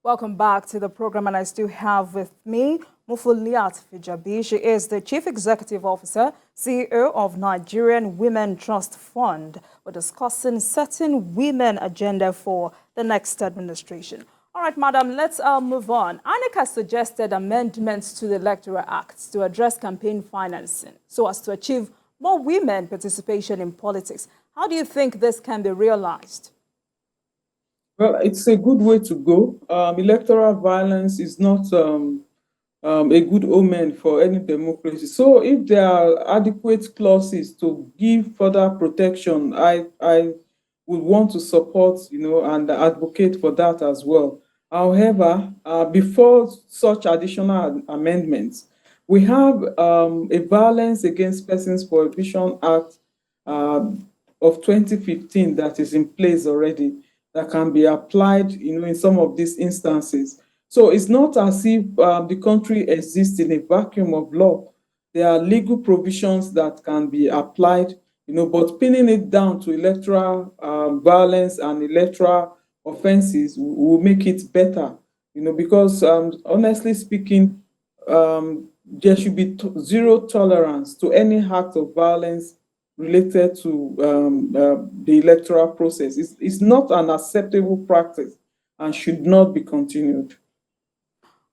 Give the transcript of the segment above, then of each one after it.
Welcome back to the program, and I still have with me Mufuliat Fijabi. She is the Chief Executive Officer, CEO of Nigerian Women Trust Fund. We're discussing setting women agenda for the next administration. All right, madam, let's move on. INEC has suggested amendments to the Electoral Act to address campaign financing so as to achieve more women participation in politics. How do you think this can be realized? Well, it's a good way to go. Electoral violence is not a good omen for any democracy. So, if there are adequate clauses to give further protection, I would want to support, and advocate for that as well. However, before such additional amendments, we have a Violence Against Persons Prohibition Act of 2015 that is in place already that can be applied, in some of these instances. So it's not as if the country exists in a vacuum of law. There are legal provisions that can be applied, but pinning it down to electoral violence and electoral offenses will make it better, because honestly speaking, there should be zero tolerance to any act of violence related to the electoral process. It's not an acceptable practice and should not be continued.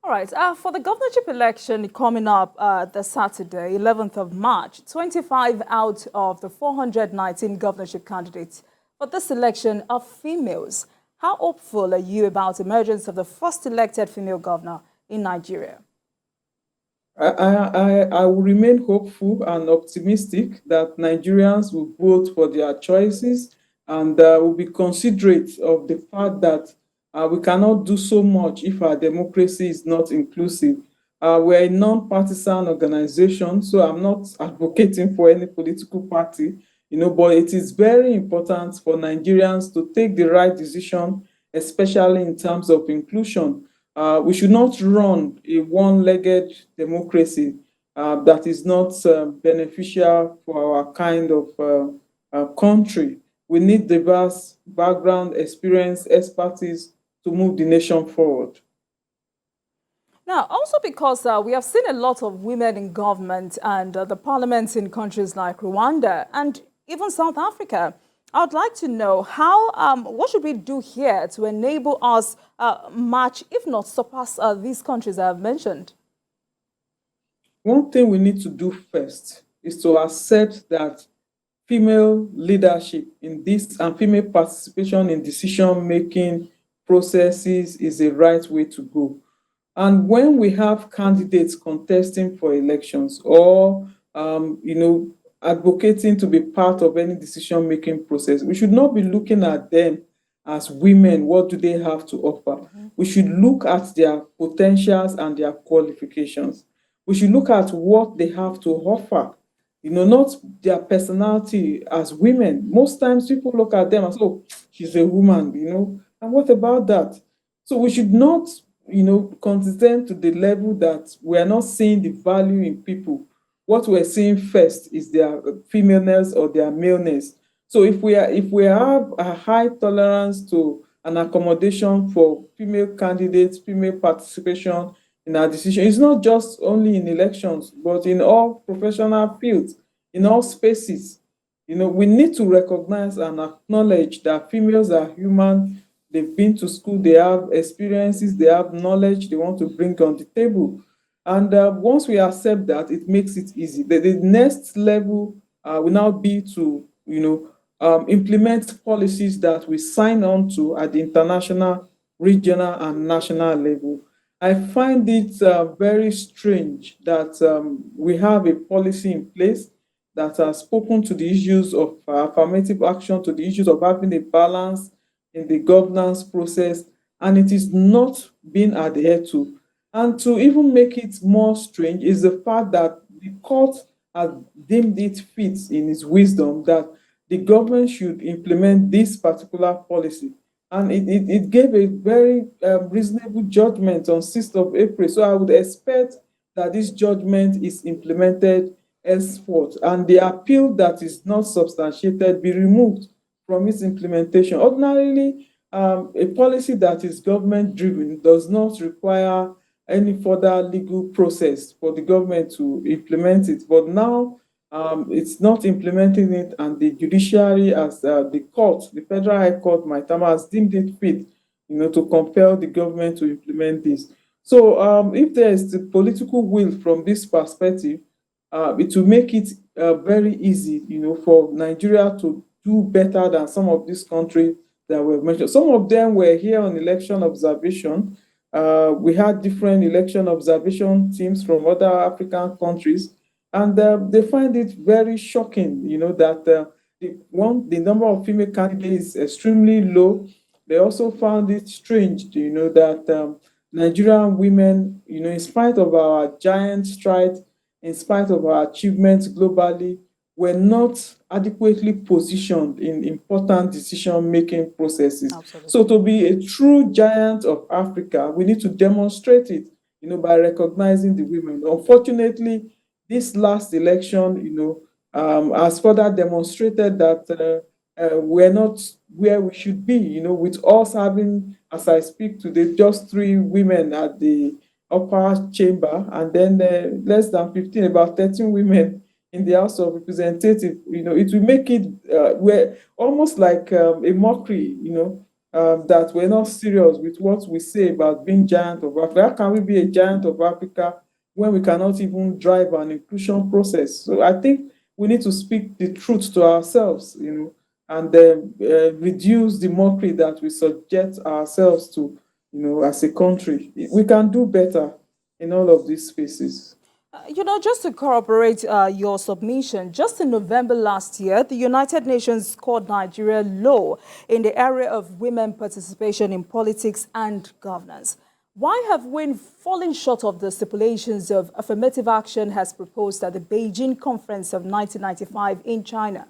All right. For the governorship election coming up this Saturday, 11th of March, 25 out of the 419 governorship candidates for this election are females. How hopeful are you about the emergence of the first elected female governor in Nigeria? I will remain hopeful and optimistic that Nigerians will vote for their choices and will be considerate of the fact that we cannot do so much if our democracy is not inclusive. We're a non-partisan organization, so I'm not advocating for any political party, but it is very important for Nigerians to take the right decision, especially in terms of inclusion. We should not run a one-legged democracy that is not beneficial for our kind of country. We need diverse background, experience, expertise to move the nation forward. Now, also because we have seen a lot of women in government and the parliaments in countries like Rwanda and even South Africa. I would like to know what should we do here to enable us match, if not surpass, these countries I have mentioned? One thing we need to do first is to accept that female leadership in this and female participation in decision-making processes is the right way to go. And when we have candidates contesting for elections or, advocating to be part of any decision-making process, we should not be looking at them as women. What do they have to offer? We should look at their potentials and their qualifications. We should look at what they have to offer, not their personality as women. Most times people look at them as, oh, she's a woman, and what about that? So we should not, consistent to the level that we are not seeing the value in people. What we're seeing first is their femaleness or their maleness. So if we have a high tolerance to an accommodation for female candidates, female participation in our decision, it's not just only in elections, but in all professional fields, in all spaces. We need to recognize and acknowledge that females are human. They've been to school, they have experiences, they have knowledge they want to bring on the table. And once we accept that, it makes it easy. The next level will now be to, implement policies that we sign on to at the international, regional, and national level. I find it very strange that we have a policy in place that has spoken to the issues of affirmative action, to the issues of having a balance in the governance process, and it is not being adhered to. And to even make it more strange is the fact that the court has deemed it fit in its wisdom that the government should implement this particular policy. And it gave a very reasonable judgment on 6th of April. So I would expect that this judgment is implemented henceforth and the appeal that is not substantiated be removed from its implementation. Ordinarily, a policy that is government-driven does not require any further legal process for the government to implement it. But now it's not implementing it, and the judiciary, as the court, the Federal High Court, my time, has deemed it fit, to compel the government to implement this. So if there is the political will from this perspective, it will make it very easy, for Nigeria to do better than some of these countries that were mentioned. Some of them were here on election observation. We had different election observation teams from other African countries, and they find it very shocking, that the number of female candidates is extremely low. They also found it strange, that Nigerian women, in spite of our giant strides, in spite of our achievements globally, were not adequately positioned in important decision-making processes. Absolutely. So to be a true giant of Africa, we need to demonstrate it, by recognizing the women. Unfortunately, this last election, has further demonstrated that we're not where we should be, with us having, as I speak today, just 3 women at the upper chamber, and then less than 15, about 13 women in the House of Representatives. It will make it we're almost like a mockery, that we're not serious with what we say about being giant of Africa. How can we be a giant of Africa when we cannot even drive an inclusion process? So I think we need to speak the truth to ourselves, and reduce the mockery that we subject ourselves to, as a country. We can do better in all of these spaces. Just to corroborate your submission, just in November last year, the United Nations scored Nigeria low in the area of women participation in politics and governance. Why have we fallen short of the stipulations of affirmative action as proposed at the Beijing Conference of 1995 in China?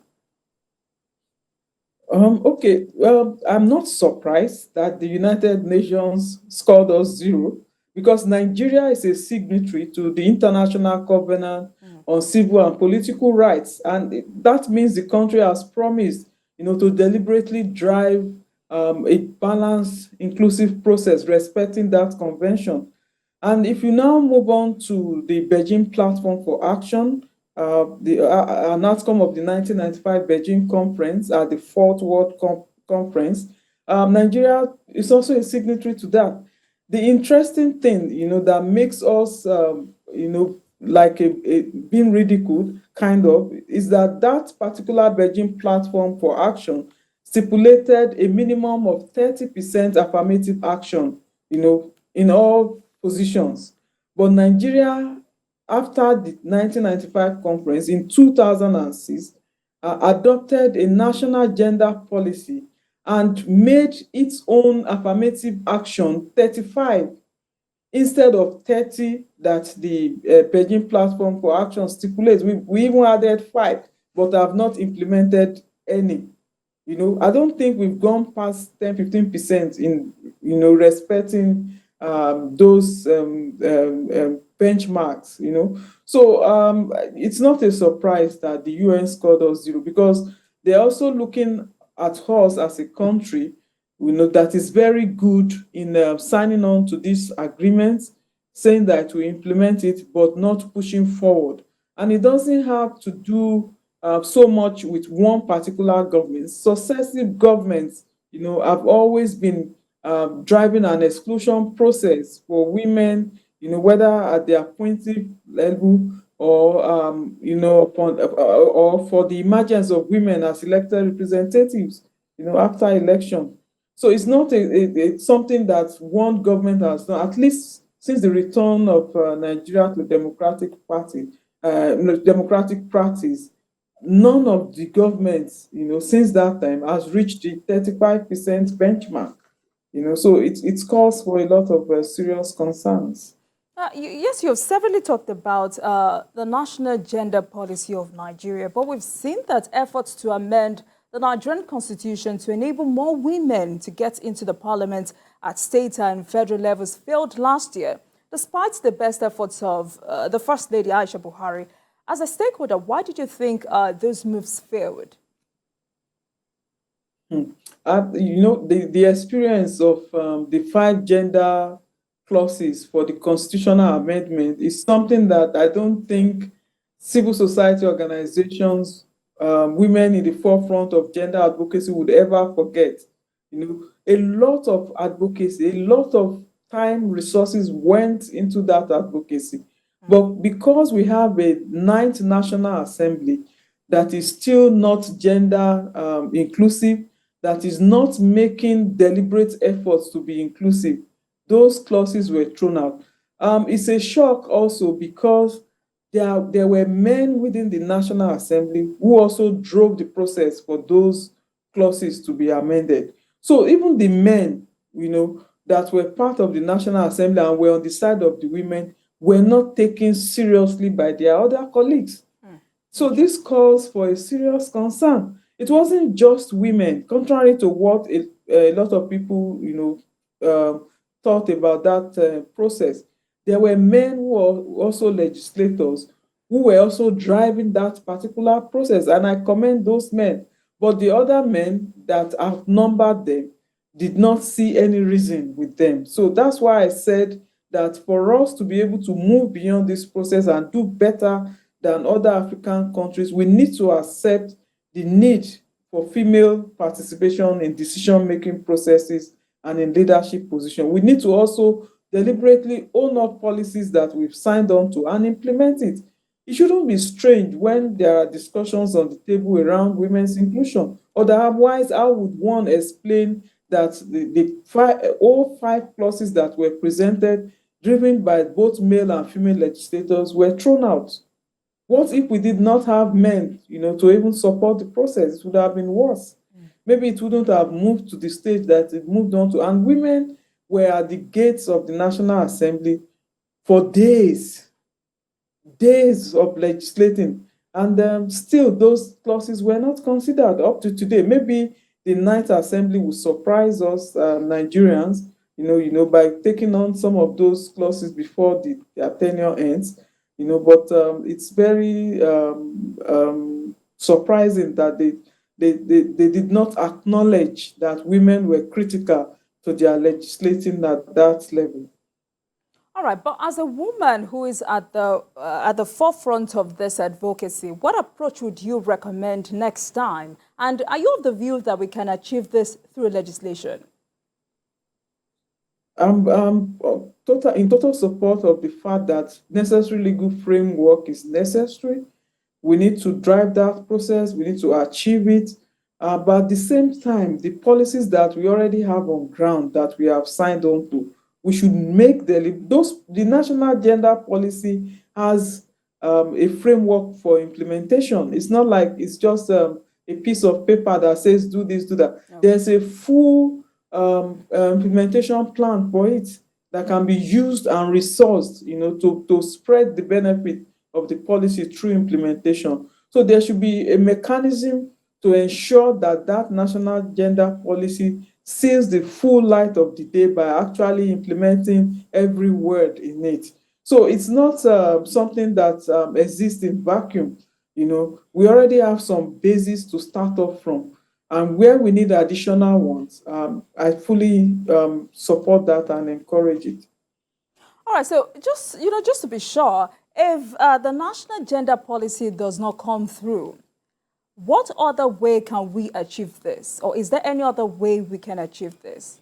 Okay, well, I'm not surprised that the United Nations scored us 0, because Nigeria is a signatory to the International Covenant on Civil and Political Rights. And that means the country has promised, to deliberately drive a balanced, inclusive process respecting that convention. And if you now move on to the Beijing Platform for Action, an outcome of the 1995 Beijing Conference at the Fourth World Conference, Nigeria is also a signatory to that. The interesting thing, that makes us, like being ridiculed, kind of, is that that particular Beijing Platform for Action stipulated a minimum of 30% affirmative action, in all positions. But Nigeria, after the 1995 conference in 2006, adopted a national gender policy and made its own affirmative action 35 instead of 30 that the Beijing Platform for Action stipulates. We even added 5, but have not implemented any. I don't think we've gone past 10-15% in, respecting those benchmarks, So it's not a surprise that the UN scored us 0, because they're also looking at us as a country, that is very good in signing on to this agreement, saying that we implement it, but not pushing forward. And it doesn't have to do so much with one particular government. Successive governments, have always been driving an exclusion process for women, whether at the appointive level or or for the emergence of women as elected representatives, after election. So it's not something that one government has done, at least since the return of Nigeria to democratic practice. None of the governments, since that time has reached the 35% benchmark. So it calls for a lot of serious concerns. Yes, you've severally talked about the national gender policy of Nigeria, but we've seen that efforts to amend the Nigerian Constitution to enable more women to get into the parliament at state and federal levels failed last year, despite the best efforts of the First Lady Aisha Buhari. As a stakeholder, why did you think those moves failed? The experience of the five gender clauses for the constitutional amendment is something that I don't think civil society organizations, women in the forefront of gender advocacy would ever forget. A lot of advocacy, a lot of time, resources went into that advocacy. But because we have a ninth National Assembly that is still not gender inclusive, that is not making deliberate efforts to be inclusive, those clauses were thrown out. It's a shock also because there were men within the National Assembly who also drove the process for those clauses to be amended. So even the men, that were part of the National Assembly and were on the side of the women were not taken seriously by their other colleagues. So this calls for a serious concern. It wasn't just women, contrary to what a lot of people, thought about that process. There were men who were also legislators who were also driving that particular process, and I commend those men. But the other men that outnumbered them did not see any reason with them. So that's why I said that for us to be able to move beyond this process and do better than other African countries, we need to accept the need for female participation in decision-making processes and in leadership positions. We need to also deliberately own up policies that we've signed on to and implement it. It shouldn't be strange when there are discussions on the table around women's inclusion. Otherwise, how would one explain that all five clauses that were presented, driven by both male and female legislators, were thrown out? What if we did not have men, to even support the process? It would have been worse. Maybe it wouldn't have moved to the stage that it moved on to. And women were at the gates of the National Assembly for days of legislating. And still, those clauses were not considered up to today. Maybe the Ninth Assembly will surprise us, Nigerians, by taking on some of those clauses before their tenure ends. But it's very surprising that they did not acknowledge that women were critical to their legislating at that level. All right, but as a woman who is at the forefront of this advocacy, what approach would you recommend next time? And are you of the view that we can achieve this through legislation? I'm in total support of the fact that necessary legal framework is necessary. We need to drive that process. We need to achieve it. But at the same time, the policies that we already have on ground that we have signed on to, we should make the national gender policy has a framework for implementation. It's not like it's just a piece of paper that says do this, do that. No. There's a full implementation plan for it that can be used and resourced, to spread the benefit of the policy through implementation. So there should be a mechanism to ensure that that national gender policy sees the full light of the day by actually implementing every word in it. So it's not something that exists in vacuum. We already have some basis to start off from. And where we need additional ones, I fully support that and encourage it. All right, so just to be sure, if the national gender policy does not come through, what other way can we achieve this? Or is there any other way we can achieve this?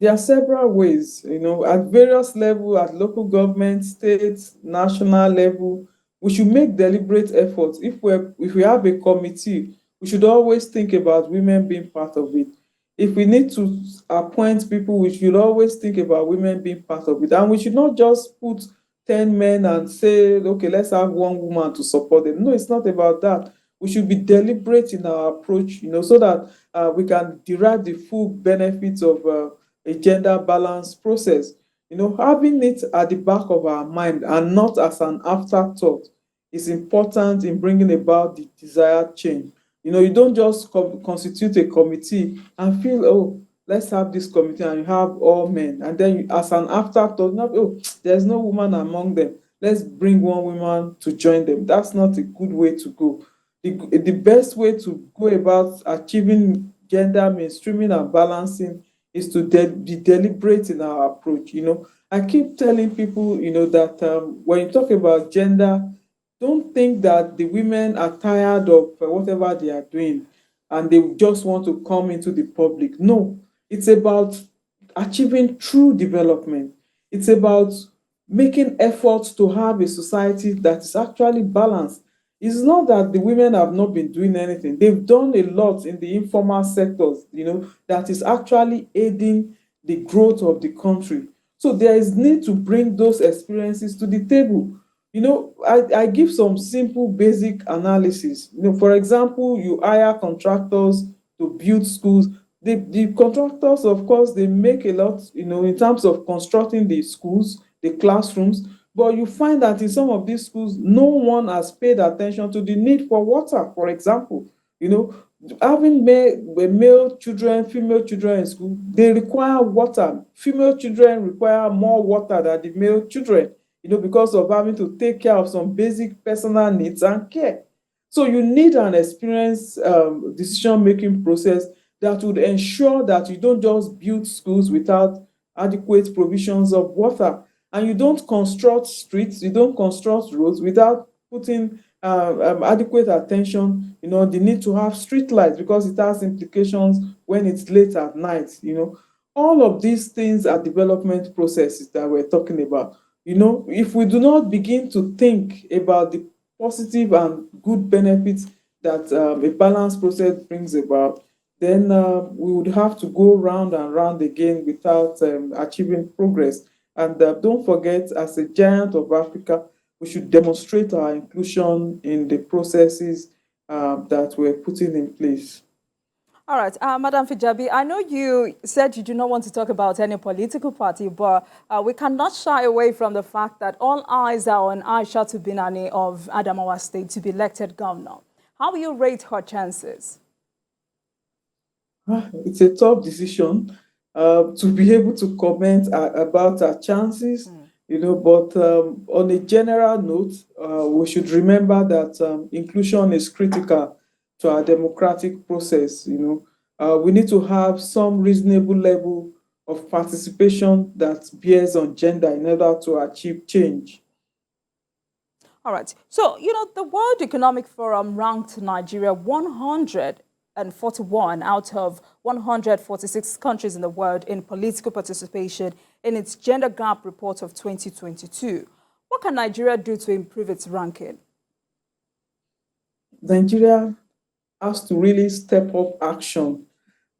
There are several ways, at various levels, at local government, state, national level. We should make deliberate efforts. If we have a committee, we should always think about women being part of it. If we need to appoint people, we should always think about women being part of it. And we should not just put 10 men and say, okay, let's have one woman to support them. No, it's not about that. We should be deliberate in our approach, so that we can derive the full benefits of a gender balance process. Having it at the back of our mind and not as an afterthought is important in bringing about the desired change. You don't just constitute a committee and feel, oh, let's have this committee and you have all men. And then as an afterthought, there's no woman among them. Let's bring one woman to join them. That's not a good way to go. the best way to go about achieving gender mainstreaming and balancing is to be deliberate in our approach. I keep telling people, that when you talk about gender, don't think that the women are tired of whatever they are doing and they just want to come into the public. No, it's about achieving true development. It's about making efforts to have a society that is actually balanced. It's not that the women have not been doing anything. They've done a lot in the informal sectors, that is actually aiding the growth of the country. So there is need to bring those experiences to the table. I give some simple basic analysis. For example, you hire contractors to build schools. The contractors, of course, they make a lot, in terms of constructing the schools, the classrooms, but you find that in some of these schools, no one has paid attention to the need for water, for example. You know, having male children, female children in school, they require water. Female children require more water than the male children, because of having to take care of some basic personal needs and care. So you need an experienced decision-making process that would ensure that you don't just build schools without adequate provisions of water, and you don't construct streets, you don't construct roads without putting adequate attention, the need to have street lights because it has implications when it's late at night. All of these things are development processes that we're talking about. If we do not begin to think about the positive and good benefits that a balanced process brings about, then we would have to go round and round again without achieving progress. And don't forget, as a giant of Africa, we should demonstrate our inclusion in the processes that we're putting in place. All right, Madam Fijabi, I know you said you do not want to talk about any political party, but we cannot shy away from the fact that all eyes are on Aishatu Binani of Adamawa State to be elected governor. How will you rate her chances? It's a tough decision to be able to comment about our chances, but on a general note, we should remember that inclusion is critical to our democratic process. We need to have some reasonable level of participation that bears on gender in order to achieve change. All right. So, the World Economic Forum ranked Nigeria 141 out of 146 countries in the world in political participation in its gender gap report of 2022. What can Nigeria do to improve its ranking? Nigeria has to really step up action.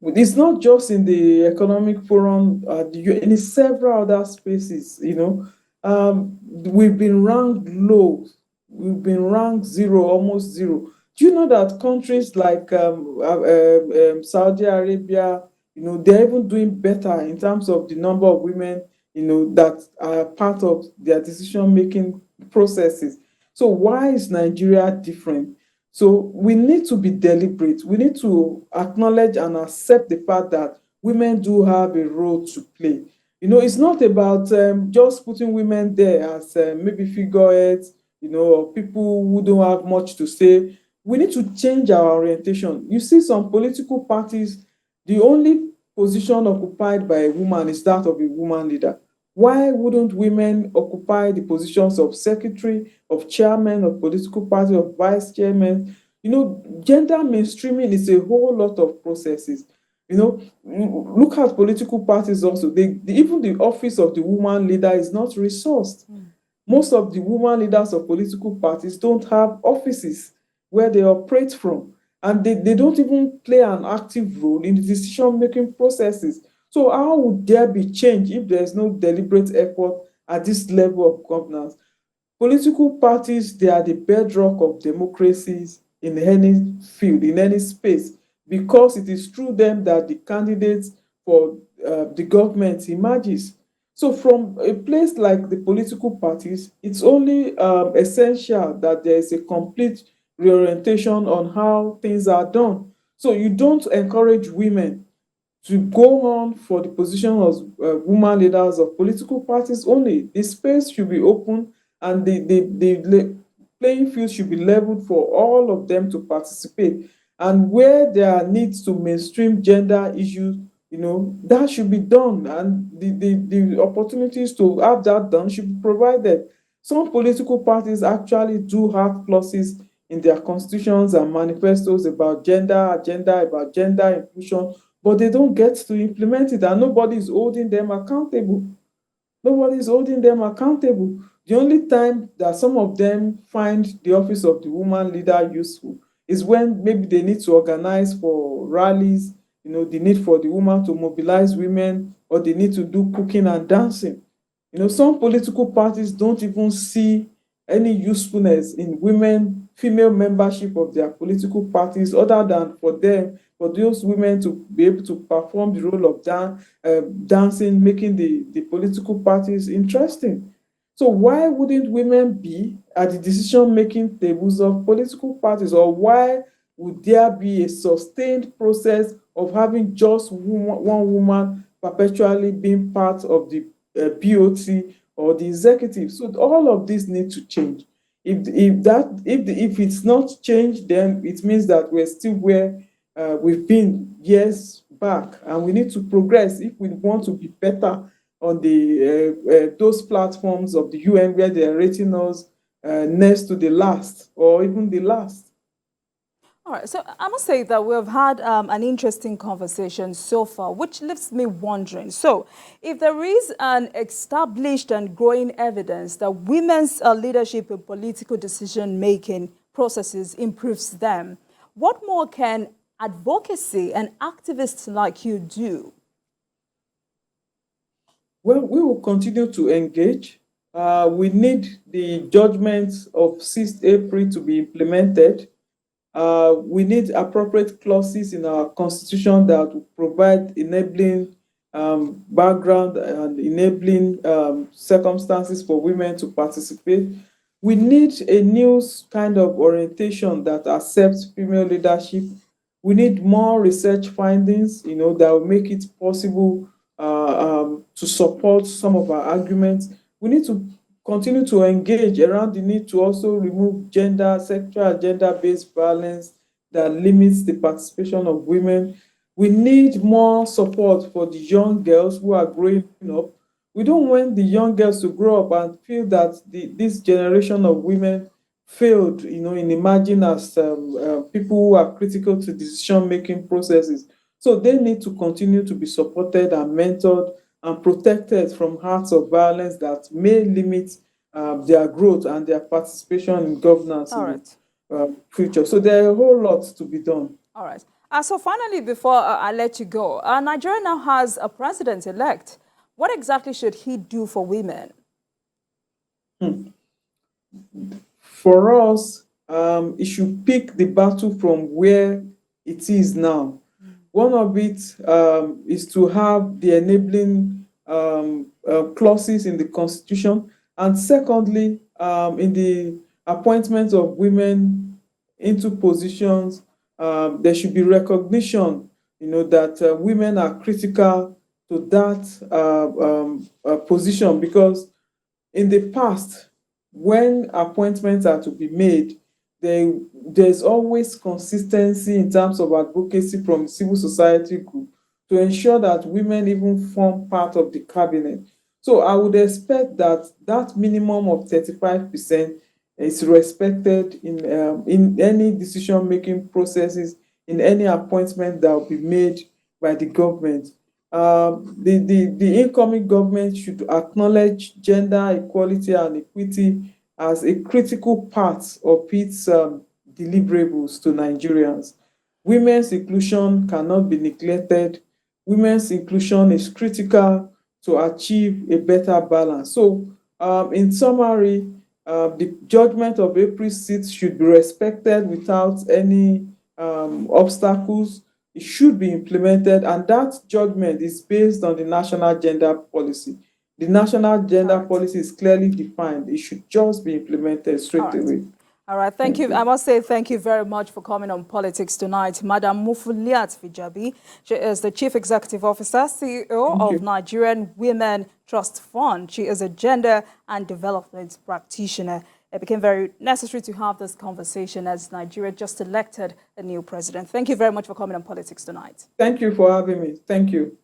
It's not just in the economic forum, in several other spaces. We've been ranked low. We've been ranked zero, almost zero. Do you know that countries like Saudi Arabia, they're even doing better in terms of the number of women, that are part of their decision-making processes. So why is Nigeria different? So we need to be deliberate. We need to acknowledge and accept the fact that women do have a role to play. It's not about just putting women there as maybe figureheads, or people who don't have much to say. We need to change our orientation. You see some political parties, the only position occupied by a woman is that of a woman leader. Why wouldn't women occupy the positions of secretary, of chairman of political party, of vice chairman? Gender mainstreaming is a whole lot of processes. Look at political parties also. Even the office of the woman leader is not resourced. Most of the woman leaders of political parties don't have offices where they operate from, and they don't even play an active role in the decision-making processes. So how would there be change if there is no deliberate effort at this level of governance? Political parties, they are the bedrock of democracies in any field, in any space, because it is through them that the candidates for the government emerges. So from a place like the political parties, it's only essential that there is a complete reorientation on how things are done. So you don't encourage women to go on for the position of woman leaders of political parties only. The space should be open, and playing field should be leveled for all of them to participate. And where there are needs to mainstream gender issues, that should be done. And the opportunities to have that done should be provided. Some political parties actually do have clauses in their constitutions and manifestos about gender agenda, about gender inclusion, but they don't get to implement it, and nobody is holding them accountable. Nobody is holding them accountable. The only time that some of them find the office of the woman leader useful is when maybe they need to organize for rallies, the need for the woman to mobilize women, or they need to do cooking and dancing. Some political parties don't even see any usefulness in female membership of their political parties, other than for those women to be able to perform the role of dancing, making the political parties interesting. So why wouldn't women be at the decision-making tables of political parties? Or why would there be a sustained process of having just one woman perpetually being part of the BOT or the executive? So all of this need to change. If it's not changed, then it means that we're still where we've been years back, and we need to progress if we want to be better on the those platforms of the UN where they're rating us next to the last or even the last. All right, so I must say that we've had an interesting conversation so far, which leaves me wondering. So, if there is an established and growing evidence that women's leadership in political decision-making processes improves them, what more can advocacy and activists like you do? Well, we will continue to engage. We need the judgment of 6th April to be implemented. We need appropriate clauses in our constitution that will provide enabling background and enabling circumstances for women to participate. We need a new kind of orientation that accepts female leadership. We need more research findings, that will make it possible to support some of our arguments. We need to continue to engage around the need to also remove sexual and gender-based violence that limits the participation of women. We need more support for the young girls who are growing up. We don't want the young girls to grow up and feel that this generation of women failed, in emerging as people who are critical to decision-making processes. So they need to continue to be supported and mentored and protected from acts of violence that may limit their growth and their participation in governance in the future. So there are a whole lot to be done. All right. So finally, before I let you go, Nigeria now has a president-elect. What exactly should he do for women? For us, it should pick the battle from where it is now. One of it is to have the enabling clauses in the Constitution. And secondly, in the appointment of women into positions, there should be recognition, that women are critical to that position, because in the past, when appointments are to be made, there's always consistency in terms of advocacy from the civil society group to ensure that women even form part of the cabinet. So I would expect that minimum of 35% is respected in any decision-making processes, in any appointment that will be made by the government. The incoming government should acknowledge gender equality and equity as a critical part of its deliverables to Nigerians. Women's inclusion cannot be neglected. Women's inclusion is critical to achieve a better balance. So, in summary, the judgment of April 6th should be respected without any obstacles. It should be implemented, and that judgment is based on the national gender policy. The national gender policy is clearly defined. It should just be implemented straight away. All right, thank you. I must say thank you very much for coming on Politics Tonight. Madam Mufuliat Fijabi, she is the Chief Executive Officer, CEO of Nigerian Women Trust Fund. She is a gender and development practitioner. it became very necessary to have this conversation as Nigeria just elected a new president. Thank you very much for coming on Politics Tonight. Thank you for having me. Thank you.